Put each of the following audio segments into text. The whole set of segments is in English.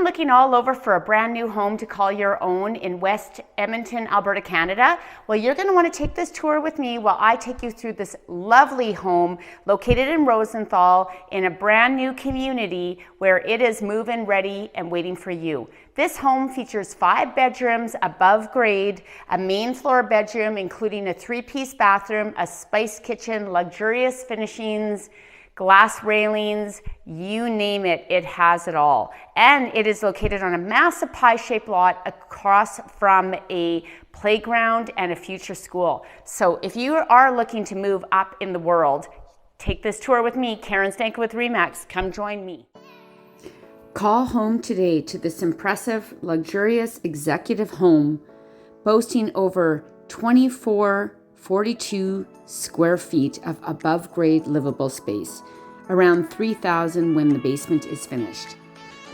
looking all over for a brand new home to call your own in West Edmonton, Alberta, Canada? Well, you're going to want to take this tour with me while I take you through this lovely home located in Rosenthal in a brand new community where it is move-in ready and waiting for you. This home features 5 bedrooms above grade, a main floor bedroom including a 3-piece bathroom, a spice kitchen, luxurious finishings, glass railings, you name it, it has it all. And it is located on a massive pie-shaped lot across from a playground and a future school. So if you are looking to move up in the world, take this tour with me, Karen Stanko with RE/MAX. Come join me. Call home today to this impressive, luxurious executive home boasting over 42 square feet of above grade livable space, around 3,000 when the basement is finished.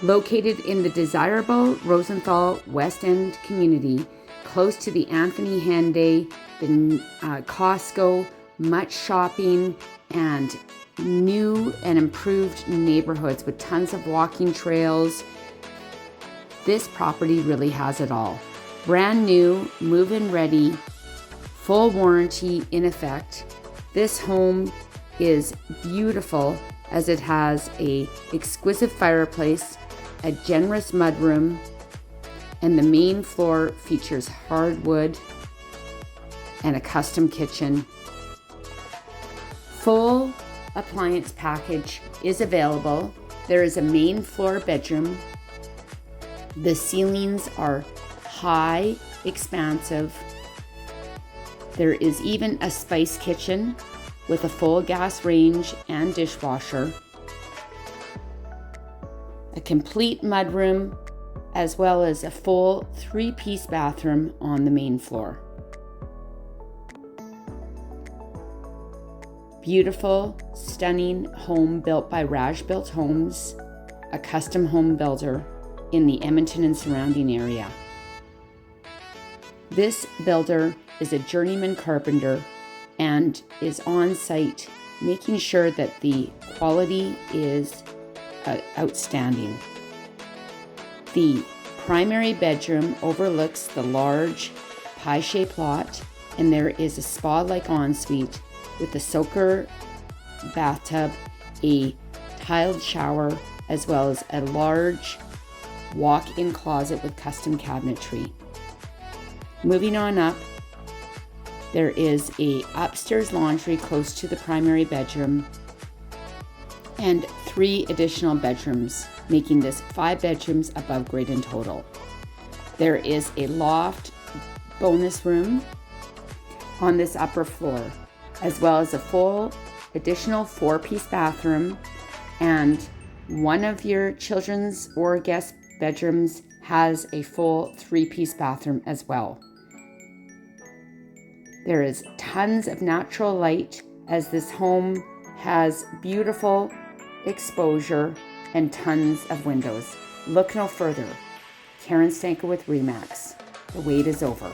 Located in the desirable Rosenthal West End community, close to the Anthony Henday, the Costco, much shopping, and new and improved neighborhoods with tons of walking trails. This property really has it all. Brand new, move-in ready, full warranty in effect. This home is beautiful as it has a exquisite fireplace, a generous mudroom, and the main floor features hardwood and a custom kitchen. Full appliance package is available. There is a main floor bedroom. The ceilings are high, expansive. There is even a spice kitchen with a full gas range and dishwasher, a complete mudroom, as well as a full 3-piece bathroom on the main floor. Beautiful, stunning home built by Raj Built Homes, a custom home builder in the Edmonton and surrounding area. This builder is a journeyman carpenter and is on site making sure that the quality is outstanding. The primary bedroom overlooks the large pie-shaped lot, and there is a spa-like ensuite with a soaker bathtub, a tiled shower, as well as a large walk-in closet with custom cabinetry. Moving on up, there is a upstairs laundry close to the primary bedroom and 3 additional bedrooms, making this 5 bedrooms above grade in total. There is a loft bonus room on this upper floor, as well as a full additional 4-piece bathroom, and one of your children's or guest bedrooms has a full 3-piece bathroom as well. There is tons of natural light as this home has beautiful exposure and tons of windows. Look no further. Karen Stanko with RE/MAX. The wait is over.